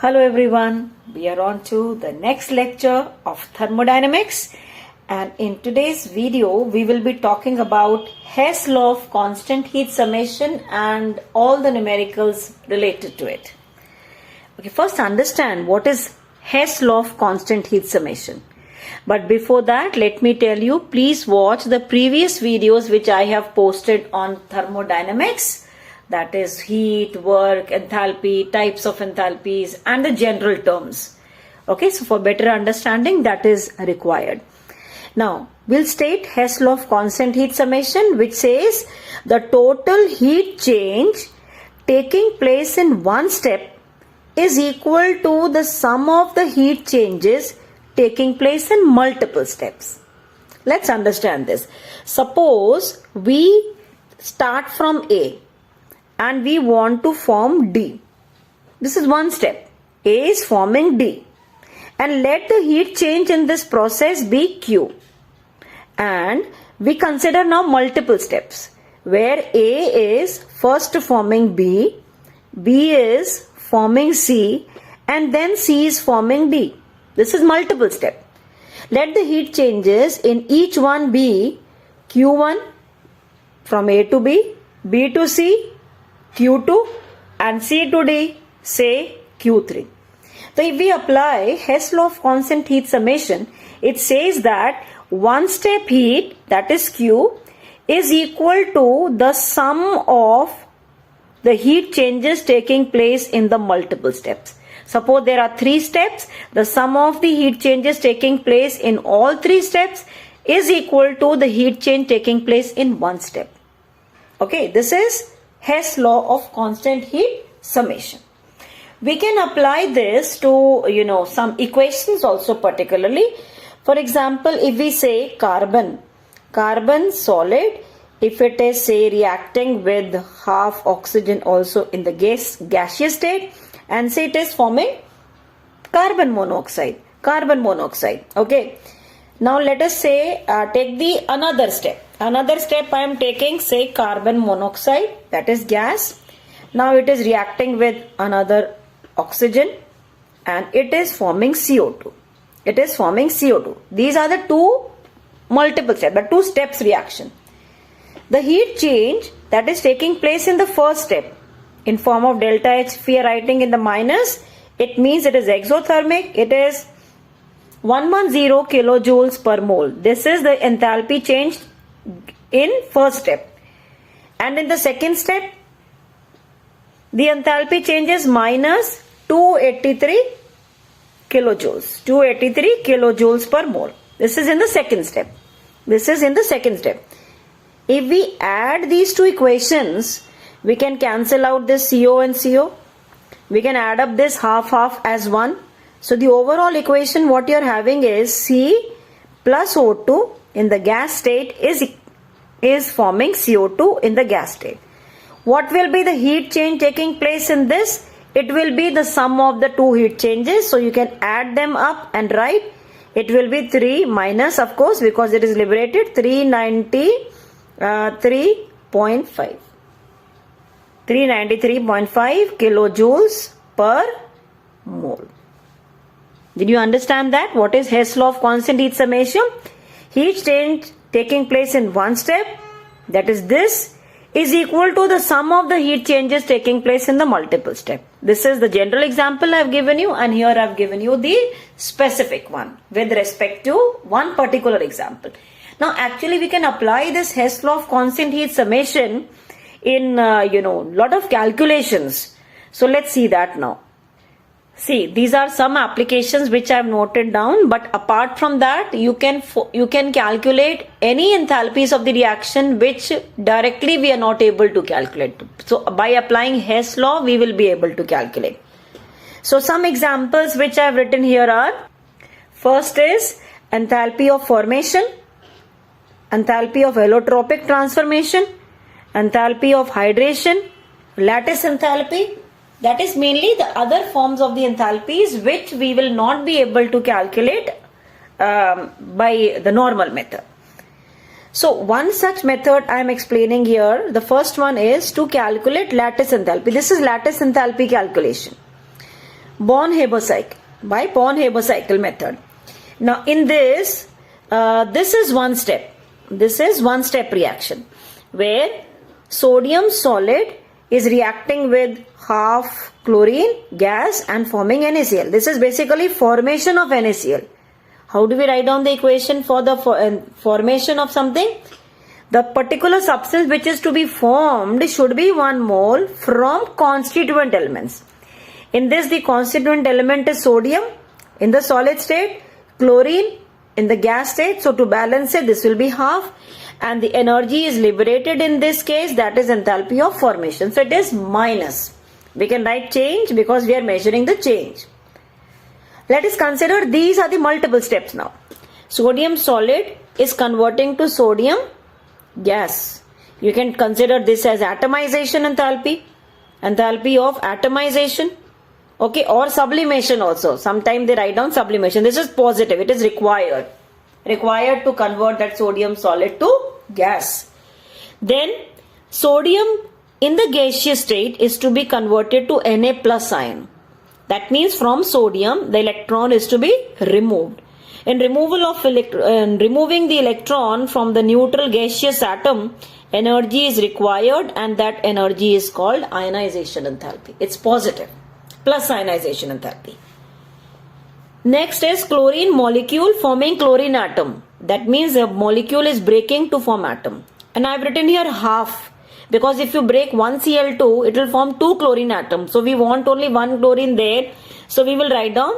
Hello everyone, we are on to the next lecture of thermodynamics, and in today's video we will be talking about Hess law of constant heat summation and all the numericals related to it. Okay, first understand what is Hess law of constant heat summation. But before that, let me tell you, please watch the previous videos which I have posted on thermodynamics. That is heat, work, enthalpy, types of enthalpies and the general terms. Okay, so for better understanding that is required. Now, we'll state Hess law of constant heat summation, which says the total heat change taking place in one step is equal to the sum of the heat changes taking place in multiple steps. Let's understand this. Suppose we start from A and we want to form D. This is one step. A is forming D. And let the heat change in this process be Q. And we consider now multiple steps, where A is first forming B, B is forming C, and then C is forming D. This is multiple step. Let the heat changes in each one be Q1 from A to B, B to C, Q2 and C to D, say Q3. So if we apply Hess law of constant heat summation, it says that one step heat, that is Q, is equal to the sum of the heat changes taking place in the multiple steps. Suppose there are 3 steps, the sum of the heat changes taking place in all 3 steps is equal to the heat change taking place in one step. Okay, this is Hess law of constant heat summation. We can apply this to, some equations also particularly. For example, if we say carbon solid, if it is say reacting with half oxygen also in the gaseous state, and say it is forming carbon monoxide. Okay. Now let us say take the another step. Another step I am taking, say carbon monoxide, that is gas. Now it is reacting with another oxygen and it is forming CO2. These are the two multiple steps, the 2 steps reaction. The heat change that is taking place in the first step in form of delta H, if we are writing in the minus, it means it is exothermic. It is 110 kilojoules per mole. This is the enthalpy change in first step. And in the second step, the enthalpy change is minus 283 kilojoules per mole. This is in the second step. If we add these 2 equations, we can cancel out this CO and CO. We can add up this half as 1. So the overall equation what you are having is C plus O2 in the gas state is forming CO2 in the gas state. What will be the heat change taking place in this? It will be the sum of the 2 heat changes. So you can add them up and write. It will be 3 minus, of course, because it is liberated, 393.5 kilojoules per mole. Did you understand that? What is Hess law of constant heat summation? Heat change taking place in one step, that is this, is equal to the sum of the heat changes taking place in the multiple step. This is the general example I have given you, and here I have given you the specific one with respect to one particular example. Now actually we can apply this Hess law of constant heat summation in lot of calculations. So let's see that now. See, these are some applications which I have noted down, but apart from that, you can calculate any enthalpies of the reaction which directly we are not able to calculate. So by applying Hess law, we will be able to calculate. So some examples which I have written here are, first is enthalpy of formation, enthalpy of allotropic transformation, enthalpy of hydration, lattice enthalpy. That is mainly the other forms of the enthalpies which we will not be able to calculate by the normal method. So one such method I am explaining here. The first one is to calculate lattice enthalpy. This is lattice enthalpy calculation. Born-Haber cycle, by Born-Haber cycle method. Now in this, this is one step. This is one step reaction where sodium solid is reacting with half chlorine gas and forming NaCl. This is basically formation of NaCl. How do we write down the equation for the formation of something? The particular substance which is to be formed should be 1 mole from constituent elements. In this, the constituent element is sodium in the solid state, chlorine in the gas state. So to balance it, this will be half, and the energy is liberated in this case, that is enthalpy of formation. So it is minus. We can write change because we are measuring the change. Let us consider these are the multiple steps now. Sodium solid is converting to sodium gas. You can consider this as atomization enthalpy, enthalpy of atomization, okay, or sublimation also. Sometimes they write down sublimation. This is positive. It is required to convert that sodium solid to gas. Then sodium in the gaseous state is to be converted to Na plus ion. That means from sodium the electron is to be removed. In removing the electron from the neutral gaseous atom, energy is required, and that energy is called ionization enthalpy. It's positive, plus ionization enthalpy. Next is chlorine molecule forming chlorine atom. That means the molecule is breaking to form atom. And I have written here half, because if you break one Cl2, it will form 2 chlorine atoms. So we want only 1 chlorine there. So we will write down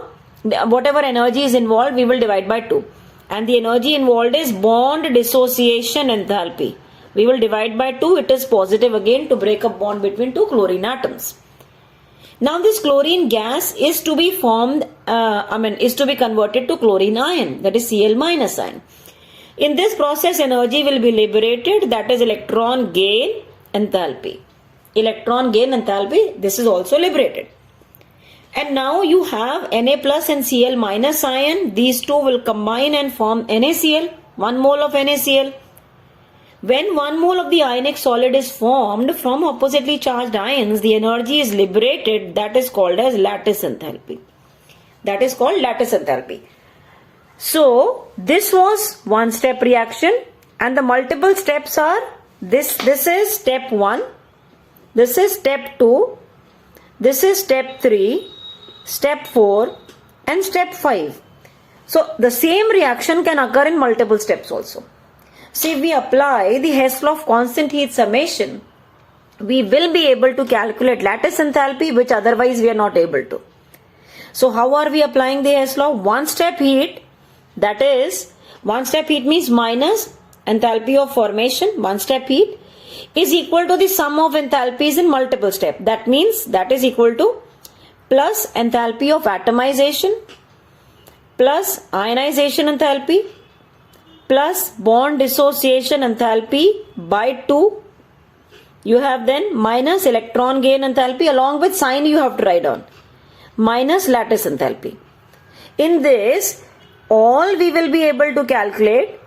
whatever energy is involved, we will divide by 2. And the energy involved is bond dissociation enthalpy. We will divide by 2. It is positive again to break a bond between 2 chlorine atoms. Now this chlorine gas is to be formed, is to be converted to chlorine ion, that is Cl minus ion. In this process, energy will be liberated, that is electron gain enthalpy. Electron gain enthalpy, this is also liberated. And now you have Na plus and Cl minus ion. These two will combine and form NaCl, 1 mole of NaCl. When 1 mole of the ionic solid is formed from oppositely charged ions, the energy is liberated. That is called as lattice enthalpy. That is called lattice enthalpy. So this was one step reaction, and the multiple steps are this is step 1, this is step 2, this is step 3, step 4 and step 5. So the same reaction can occur in multiple steps also. So if we apply the Hess law of constant heat summation, we will be able to calculate lattice enthalpy, which otherwise we are not able to. So how are we applying the Hess law? One step heat, that is, one step heat means minus enthalpy of formation, one step heat is equal to the sum of enthalpies in multiple steps. That means that is equal to plus enthalpy of atomization plus ionization enthalpy plus bond dissociation enthalpy by 2. You have then minus electron gain enthalpy, along with sign you have to write down, minus lattice enthalpy. In this, all we will be able to calculate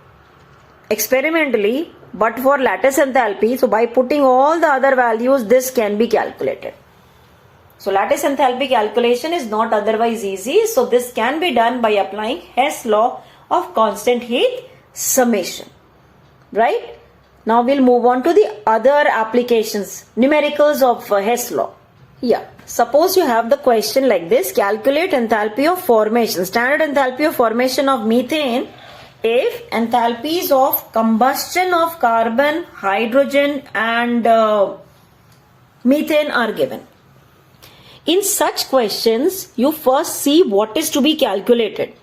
experimentally, but for lattice enthalpy, so by putting all the other values, this can be calculated. So lattice enthalpy calculation is not otherwise easy. So this can be done by applying Hess law of constant heat summation. Right? Now we'll move on to the other applications, numericals of Hess law. Yeah. Suppose you have the question like this: calculate enthalpy of formation, standard enthalpy of formation of methane if enthalpies of combustion of carbon, hydrogen and methane are given. In such questions, you first see what is to be calculated.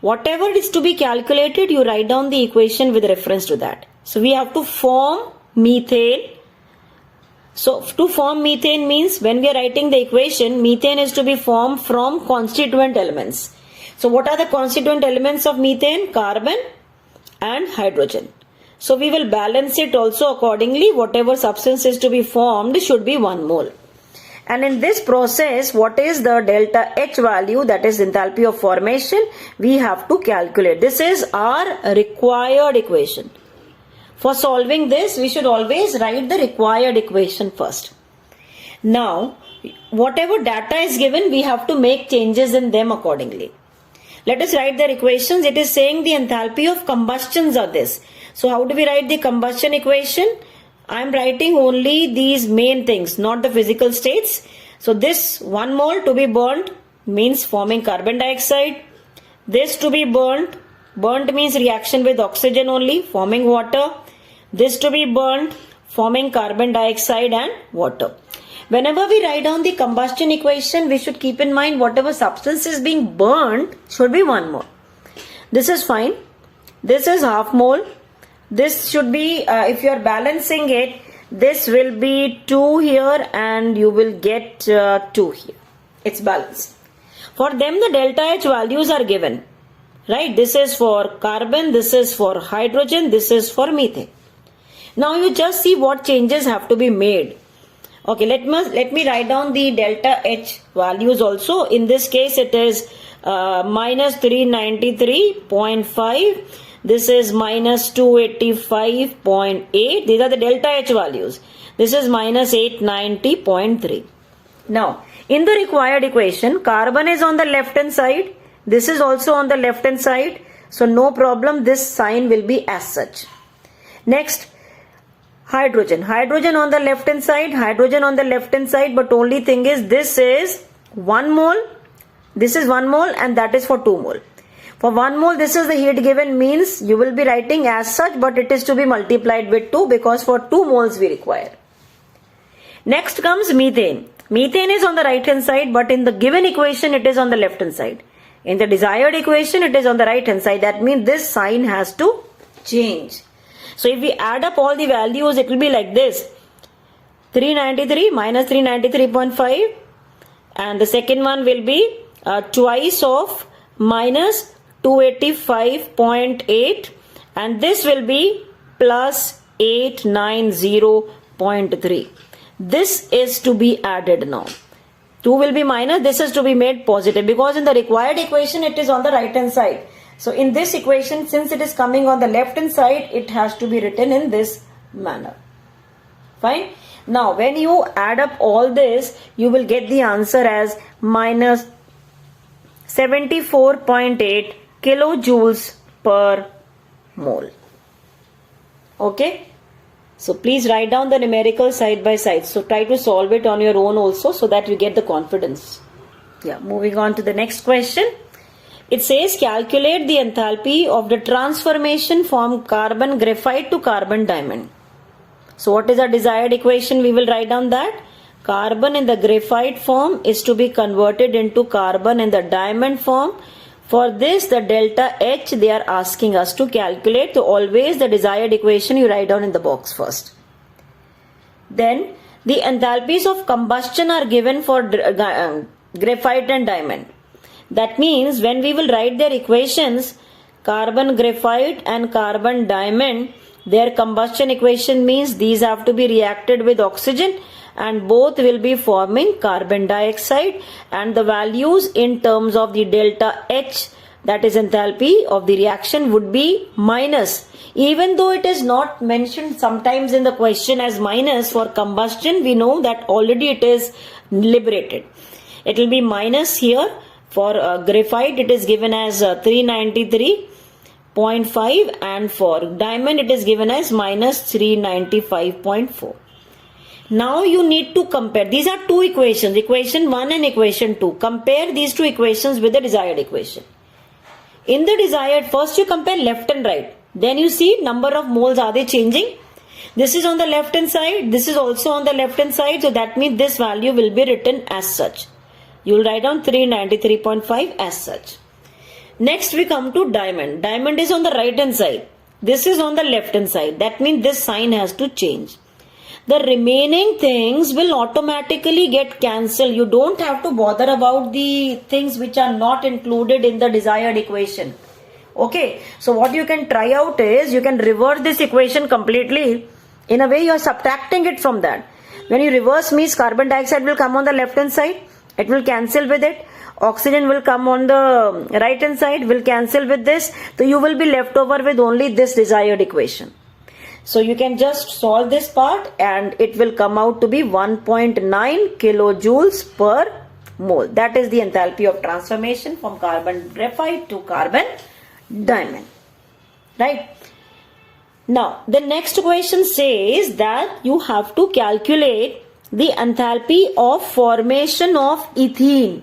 Whatever is to be calculated, you write down the equation with reference to that. So we have to form methane. So to form methane means when we are writing the equation, methane is to be formed from constituent elements. So what are the constituent elements of methane? Carbon and hydrogen. So we will balance it also accordingly. Whatever substance is to be formed should be 1 mole. And in this process, what is the delta H value, that is enthalpy of formation, we have to calculate. This is our required equation. For solving this, we should always write the required equation first. Now, whatever data is given, we have to make changes in them accordingly. Let us write their equations. It is saying the enthalpy of combustions are this. So how do we write the combustion equation? I am writing only these main things, not the physical states. So this 1 mole to be burnt means forming carbon dioxide. This to be burnt means reaction with oxygen only, forming water. This to be burnt, forming carbon dioxide and water. Whenever we write down the combustion equation, we should keep in mind whatever substance is being burnt should be 1 mole. This is fine. This is half mole. This should be, if you are balancing it, this will be 2 here and you will get 2 here. It's balanced. For them, the delta H values are given. Right? This is for carbon, this is for hydrogen, this is for methane. Now you just see what changes have to be made. Okay, let me write down the delta H values also. In this case, it is minus 393.5. This is minus 285.8. These are the delta H values. This is minus 890.3. Now, in the required equation, carbon is on the left hand side. This is also on the left hand side. So, no problem. This sign will be as such. Next, hydrogen. Hydrogen on the left hand side. Hydrogen on the left hand side. But only thing is, this is 1 mole. This is 1 mole and that is for 2 mole. For 1 mole, this is the heat given, means you will be writing as such, but it is to be multiplied with 2 because for 2 moles we require. Next comes methane. Methane is on the right hand side, but in the given equation it is on the left hand side. In the desired equation it is on the right hand side. That means this sign has to change. So if we add up all the values, it will be like this. 393 minus 393.5 and the second one will be twice of minus 285.8 and this will be plus 890.3. This is to be added now. 2 will be minus, this is to be made positive because in the required equation it is on the right hand side. So in this equation, since it is coming on the left hand side, it has to be written in this manner. Fine. Now when you add up all this, you will get the answer as minus 74.8 kilojoules per mole. Okay. So please write down the numerical side by side. So try to solve it on your own also so that you get the confidence. Yeah. Moving on to the next question. It says calculate the enthalpy of the transformation from carbon graphite to carbon diamond. So what is our desired equation? We will write down that. Carbon in the graphite form is to be converted into carbon in the diamond form. For this, the delta H they are asking us to calculate. So always the desired equation you write down in the box first. Then the enthalpies of combustion are given for graphite and diamond. That means when we will write their equations, carbon graphite and carbon diamond, their combustion equation means these have to be reacted with oxygen and both will be forming carbon dioxide, and the values in terms of the delta H, that is enthalpy of the reaction, would be minus. Even though it is not mentioned sometimes in the question as minus, for combustion we know that already it is liberated. It will be minus here. For graphite it is given as 393.5 and for diamond it is given as minus 395.4. Now you need to compare. These are two equations, equation 1 and equation 2. Compare these two equations with the desired equation. In the desired, first you compare left and right. Then you see number of moles, are they changing? This is on the left hand side. This is also on the left hand side. So that means this value will be written as such. You will write down 393.5 as such. Next we come to diamond. Diamond is on the right hand side. This is on the left hand side. That means this sign has to change. The remaining things will automatically get cancelled. You don't have to bother about the things which are not included in the desired equation. Okay. So what you can try out is, you can reverse this equation completely. In a way you are subtracting it from that. When you reverse means carbon dioxide will come on the left hand side. It will cancel with it. Oxygen will come on the right hand side, will cancel with this. So you will be left over with only this desired equation. So you can just solve this part and it will come out to be 1.9 kilojoules per mole. That is the enthalpy of transformation from carbon graphite to carbon diamond. Right? Now, the next question says that you have to calculate the enthalpy of formation of ethene.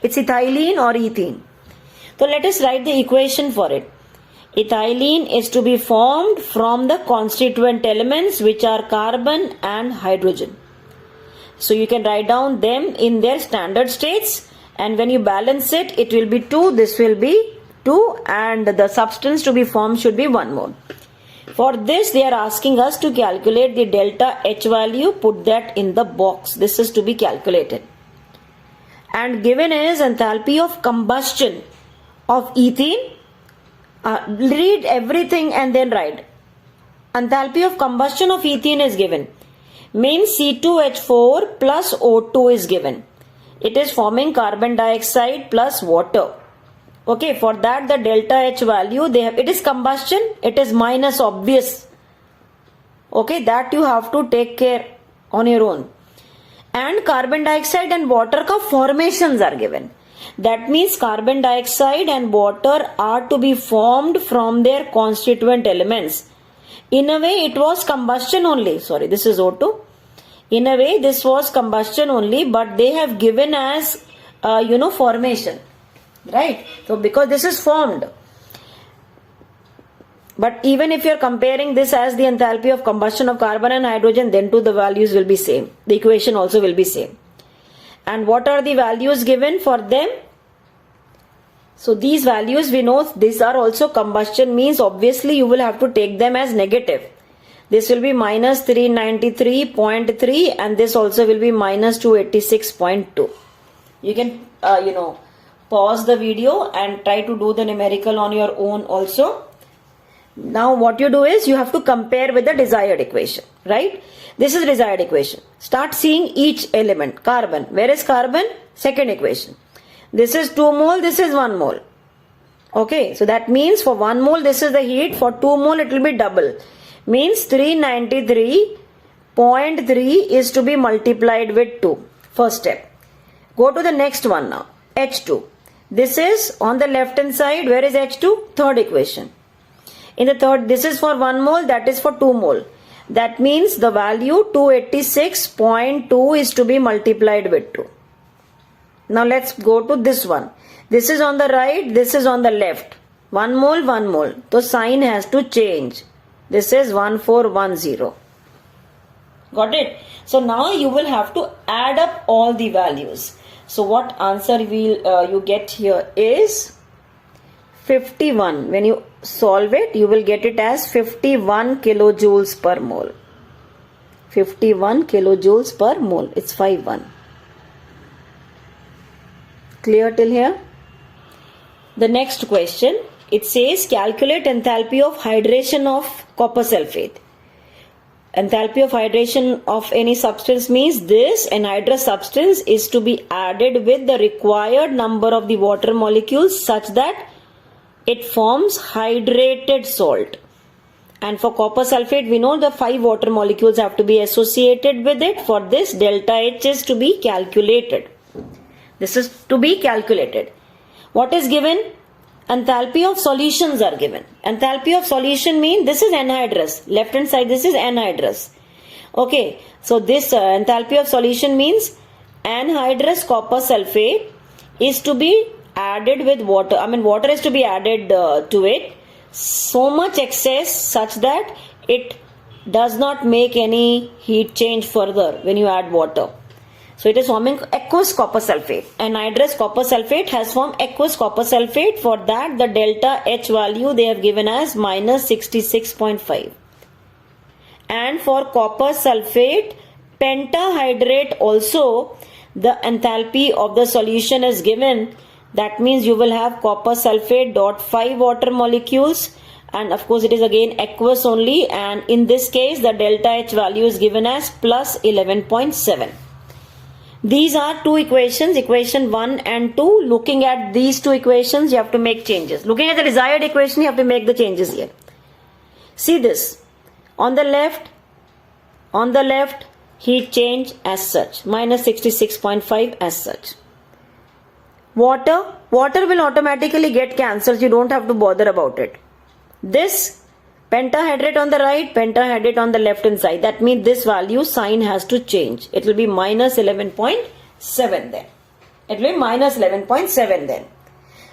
It's ethylene or ethene. So let us write the equation for it. Ethylene is to be formed from the constituent elements which are carbon and hydrogen. So you can write down them in their standard states, and when you balance it, it will be 2, this will be 2, and the substance to be formed should be 1 mole. For this, they are asking us to calculate the delta H value, put that in the box. This is to be calculated. And given is enthalpy of combustion of ethene. Read everything and then write. Enthalpy of combustion of ethene is given. Means C2H4 plus O2 is given. It is forming carbon dioxide plus water. Okay, for that the delta H value they have, it is combustion, it is minus obvious. Okay, that you have to take care on your own. And carbon dioxide and water ka formations are given. That means carbon dioxide and water are to be formed from their constituent elements. In a way it was combustion only. Sorry, this is O2. In a way this was combustion only, but they have given as formation. Right? So because this is formed. But even if you are comparing this as the enthalpy of combustion of carbon and hydrogen, then too the values will be same. The equation also will be same. And what are the values given for them? So these values we know these are also combustion, means obviously you will have to take them as negative. This will be minus 393.3 and this also will be minus 286.2. You can pause the video and try to do the numerical on your own also. Now what you do is you have to compare with the desired equation, right? This is desired equation. Start seeing each element. Carbon. Where is carbon? Second equation. This is 2 mole, this is 1 mole. Okay, so that means for 1 mole this is the heat, for 2 mole it will be double. Means 393.3 is to be multiplied with 2. First step. Go to the next one now. H2. This is on the left hand side. Where is H2? Third equation. In the third, this is for 1 mole, that is for 2 mole. That means the value 286.2 is to be multiplied with 2. Now let's go to this one. This is on the right, this is on the left. 1 mole, 1 mole. So sign has to change. This is 1410. Got it? So now you will have to add up all the values. So what answer will you get here is 51. When you solve it, you will get it as 51 kilojoules per mole. 51 kilojoules per mole. It's 51. Clear till here? The next question, it says calculate enthalpy of hydration of copper sulfate. Enthalpy of hydration of any substance means this anhydrous substance is to be added with the required number of the water molecules such that it forms hydrated salt. And for copper sulfate, we know the 5 water molecules have to be associated with it. For this, delta H is to be calculated. This is to be calculated. What is given? Enthalpy of solutions are given. Enthalpy of solution means this is anhydrous. Left hand side, this is anhydrous. Okay, so this enthalpy of solution means anhydrous copper sulfate is to be added with water. I mean, water is to be added to it. So much excess such that it does not make any heat change further when you add water. So it is forming aqueous copper sulfate. Anhydrous copper sulfate has formed aqueous copper sulfate. For that, the delta H value they have given as minus 66.5. And for copper sulfate pentahydrate also, the enthalpy of the solution is given. That means you will have copper sulfate dot 5 water molecules, and of course it is again aqueous only, and in this case the delta H value is given as plus 11.7. These are two equations, equation 1 and 2. Looking at these two equations, you have to make changes. Looking at the desired equation, you have to make the changes here. See this. On the left, heat change as such, minus 66.5 as such. Water will automatically get cancelled, you don't have to bother about it. This pentahydrate on the right, pentahydrate on the left hand side. That means this value sign has to change. It will be minus 11.7 then. It will be minus 11.7 then.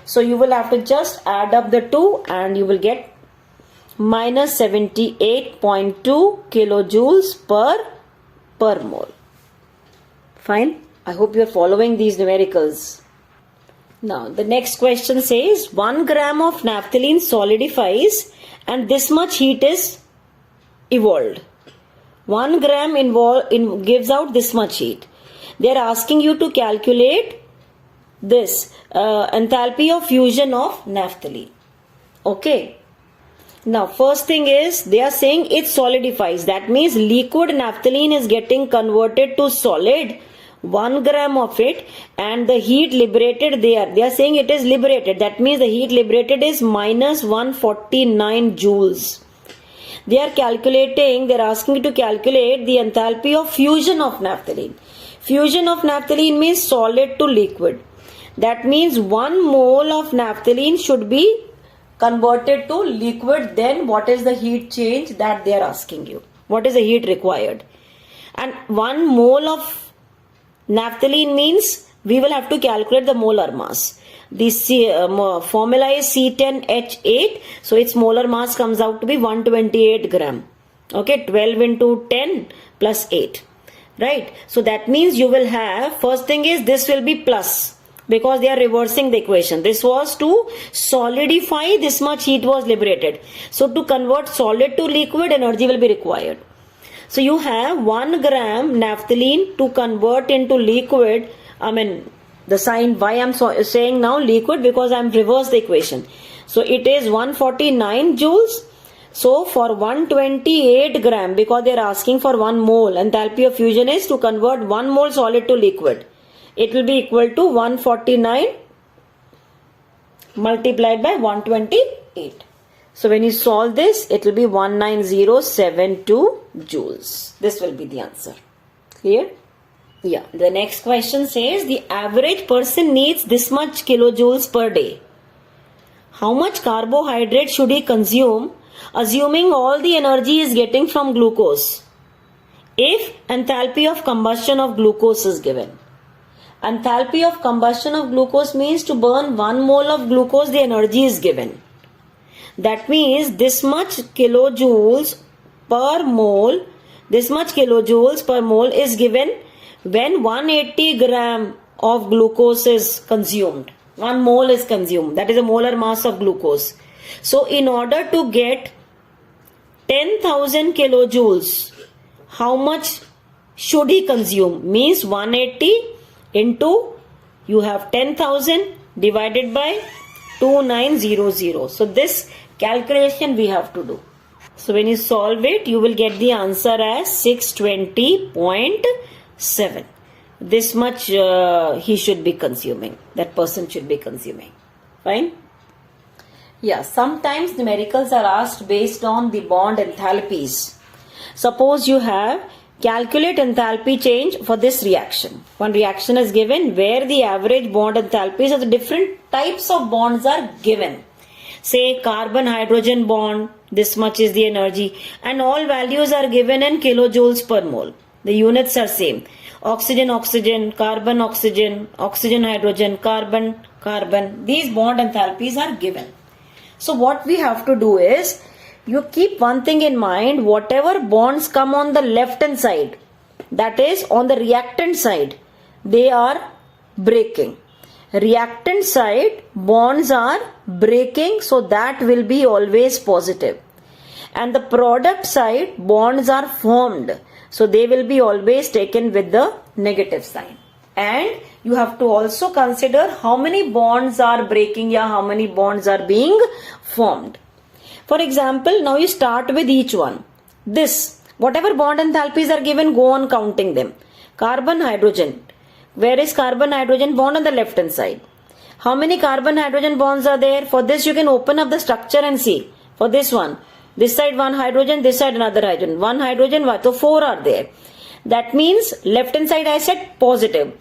So you will have to just add up the two and you will get minus 78.2 kilojoules per mole. Fine. I hope you are following these numericals. Now the next question says 1 gram of naphthalene solidifies and this much heat is evolved. 1 gram gives out this much heat. They are asking you to calculate this enthalpy of fusion of naphthalene. Okay. Now first thing is they are saying it solidifies. That means liquid naphthalene is getting converted to solid. 1 gram of it and the heat liberated there. They are saying it is liberated. That means the heat liberated is minus 149 joules. They are asking you to calculate the enthalpy of fusion of naphthalene. Fusion of naphthalene means solid to liquid. That means 1 mole of naphthalene should be converted to liquid. Then what is the heat change that they are asking you? What is the heat required? And 1 mole of naphthalene means we will have to calculate the molar mass. The formula is C10H8. So its molar mass comes out to be 128 gram. Okay, 12 into 10 plus 8. Right. So that means you will have, first thing is this will be plus because they are reversing the equation. This was to solidify, this much heat was liberated. So to convert solid to liquid, energy will be required. So you have 1 gram naphthalene to convert into liquid. The sign why I am saying now liquid because I am reversed the equation. So it is 149 joules. So for 128 gram, because they are asking for 1 mole, enthalpy of fusion is to convert 1 mole solid to liquid. It will be equal to 149 multiplied by 128. So when you solve this, it will be 19072 joules. This will be the answer. Clear? Yeah. The next question says the average person needs this much kilojoules per day. How much carbohydrate should he consume, assuming all the energy is getting from glucose? If enthalpy of combustion of glucose is given. Enthalpy of combustion of glucose means to burn 1 mole of glucose, the energy is given. That means this much kilojoules per mole, is given when 180 gram of glucose is consumed. 1 mole is consumed. That is a molar mass of glucose. So in order to get 10,000 kilojoules, how much should he consume? Means 180 into, you have 10,000 divided by 2900. So this calculation we have to do. So when you solve it, you will get the answer as 620.7. This much he should be consuming. That person should be consuming. Fine? Yeah, sometimes numericals are asked based on the bond enthalpies. Suppose you have calculate enthalpy change for this reaction. One reaction is given where the average bond enthalpies of the different types of bonds are given. Say carbon-hydrogen bond, this much is the energy, and all values are given in kilojoules per mole. The units are same. Oxygen-oxygen, carbon-oxygen, oxygen-hydrogen, carbon-carbon. These bond enthalpies are given. So what we have to do is, you keep one thing in mind, whatever bonds come on the left hand side, that is on the reactant side, they are breaking. Reactant side bonds are breaking, so that will be always positive. And the product side bonds are formed, so they will be always taken with the negative sign. And you have to also consider how many bonds are breaking, how many bonds are being formed. For example, now you start with each one. This, whatever bond enthalpies are given, go on counting them. Carbon-hydrogen. Where is carbon-hydrogen bond? On the left hand side. How many carbon-hydrogen bonds are there? For this you can open up the structure and see. For this one, This side one hydrogen, this side another hydrogen. One hydrogen, so 4 are there. That means left hand side I said positive.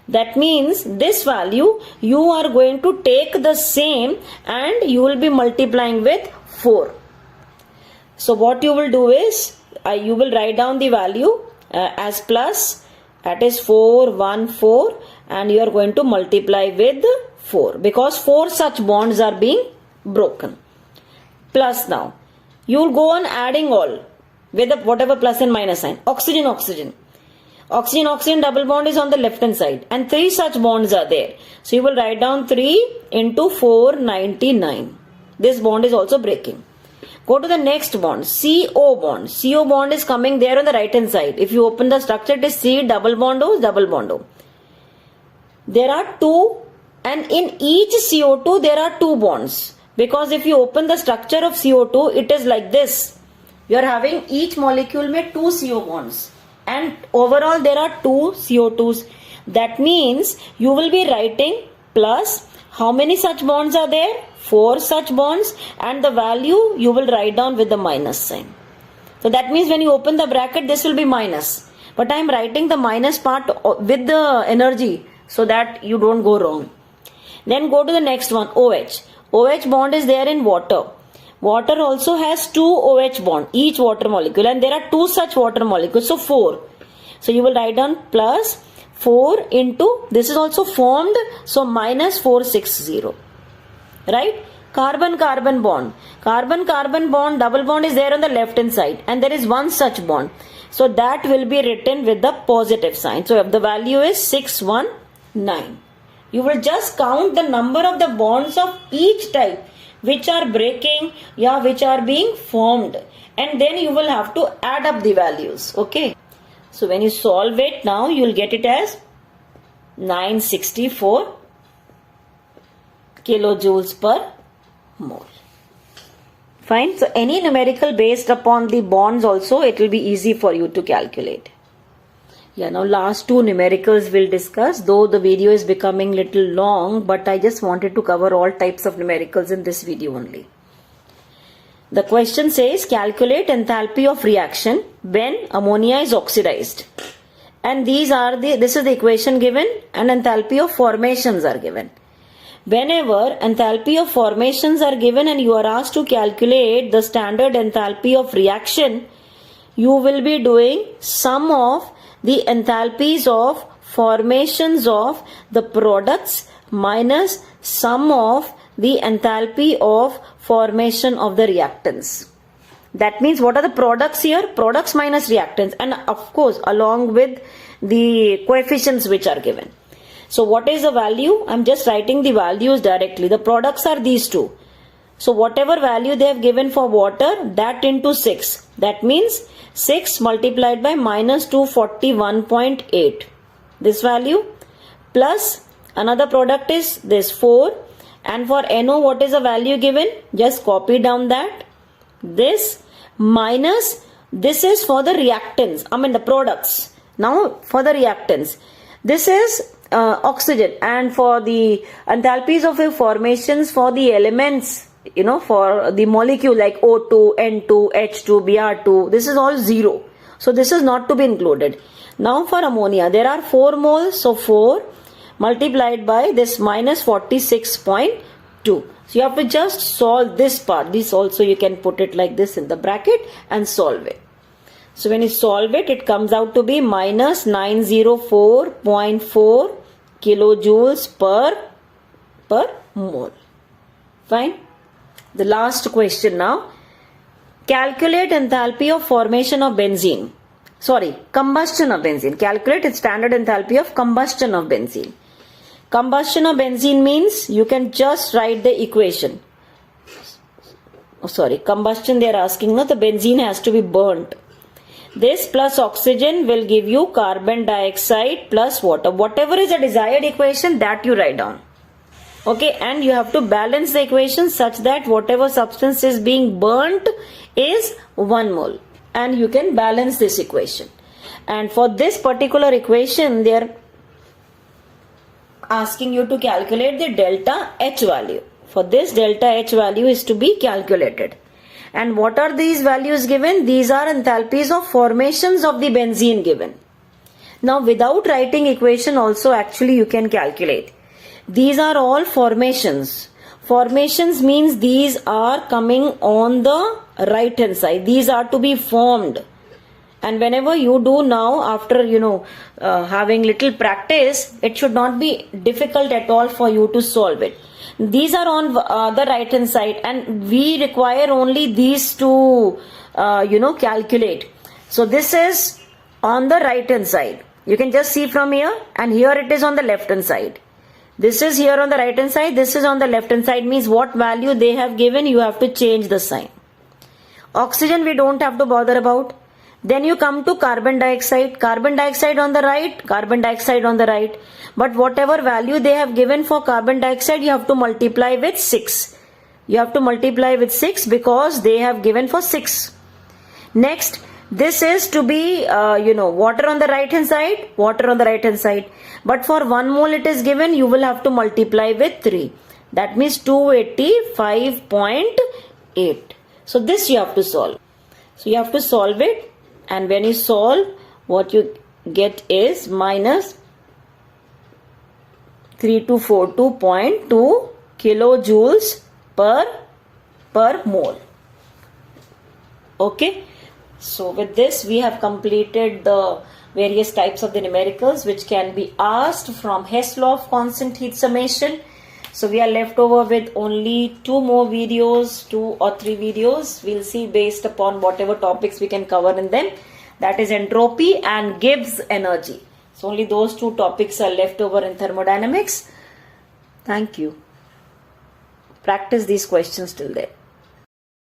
That means this value you are going to take the same and you will be multiplying with 4. So what you will do is you will write down the value as plus, that is 4, 1, 4, and you are going to multiply with 4 because 4 such bonds are being broken. Plus now, you will go on adding all with whatever plus and minus sign. Oxygen, oxygen. Oxygen, oxygen double bond is on the left hand side and 3 such bonds are there. So you will write down 3 into 499. This bond is also breaking. Go to the next bond, CO bond. CO bond is coming there on the right hand side. If you open the structure, it is C double bond O, double bond O. There are 2 and in each CO2 there are 2 bonds. Because if you open the structure of CO2, it is like this. You are having each molecule में 2 CO bonds. And overall there are 2 CO2s. That means you will be writing plus how many such bonds are there? 4 such bonds, and the value you will write down with the minus sign. So that means when you open the bracket, this will be minus. But I am writing the minus part with the energy so that you don't go wrong. Then go to the next one, OH. OH bond is there in water. Water also has 2 OH bond, each water molecule, and there are 2 such water molecules, so 4. So you will write down plus 4 into, this is also formed, so minus 460. Right? Carbon-carbon bond. Carbon-carbon bond, double bond is there on the left hand side and there is 1 such bond. So that will be written with the positive sign. So the value is 619. You will just count the number of the bonds of each type which are breaking, which are being formed, and then you will have to add up the values. Okay. So when you solve it now, you will get it as 964 kilojoules per mole. Fine. So any numerical based upon the bonds also, it will be easy for you to calculate. Now last 2 numericals we'll discuss, though the video is becoming little long, but I just wanted to cover all types of numericals in this video only. The question says calculate enthalpy of reaction when ammonia is oxidized. And this is the equation given, and enthalpy of formations are given. Whenever enthalpy of formations are given and you are asked to calculate the standard enthalpy of reaction, you will be doing sum of the enthalpies of formations of the products minus sum of the enthalpy of formation of the reactants. That means what are the products here? Products minus reactants, and of course along with the coefficients which are given. So what is the value? I am just writing the values directly. The products are these 2. So whatever value they have given for water, that into 6. That means 6 multiplied by minus 241.8. This value plus another product is this 4. And for NO, what is the value given? Just copy down that. This minus, this is for the reactants, the products. Now for the reactants, this is oxygen, and for the enthalpies of the formations for the elements, for the molecule like O2, N2, H2, Br2, this is all 0. So this is not to be included. Now for ammonia, there are 4 moles, so 4 multiplied by this minus 46.2. So you have to just solve this part. This also you can put it like this in the bracket and solve it. So when you solve it, it comes out to be minus 904.4 kilojoules per mole. Fine. The last question now. Calculate enthalpy of formation of benzene. Combustion of benzene. Calculate its standard enthalpy of combustion of benzene. Combustion of benzene means you can just write the equation. Combustion they are asking, the benzene has to be burnt. This plus oxygen will give you carbon dioxide plus water. Whatever is the desired equation, that you write down. Okay, and you have to balance the equation such that whatever substance is being burnt is 1 mole. And you can balance this equation. And for this particular equation, they are asking you to calculate the delta H value. For this delta H value is to be calculated. And what are these values given? These are enthalpies of formations of the benzene given. Now without writing equation also actually you can calculate. These are all formations. Formations means these are coming on the right hand side. These are to be formed. And whenever you do now, after having little practice, it should not be difficult at all for you to solve it. These are on the right hand side, and we require only these to calculate. So this is on the right hand side. You can just see from here, and here it is on the left hand side. This is here on the right hand side, this is on the left hand side, means what value they have given, you have to change the sign. Oxygen we don't have to bother about. Then you come to carbon dioxide on the right, carbon dioxide on the right. But whatever value they have given for carbon dioxide, you have to multiply with 6. You have to multiply with 6 because they have given for 6. Next, this is to be, water on the right hand side, water on the right hand side. But for 1 mole it is given, you will have to multiply with 3. That means 285.8. So this you have to solve. So you have to solve it. And when you solve, what you get is minus 3242.2 kilojoules per mole. Okay. So with this, we have completed the various types of the numericals which can be asked from Hess law of constant heat summation. So we are left over with only 2 more videos, 2 or 3 videos. We'll see based upon whatever topics we can cover in them. That is entropy and Gibbs energy. So only those 2 topics are left over in thermodynamics. Thank you. Practice these questions till there.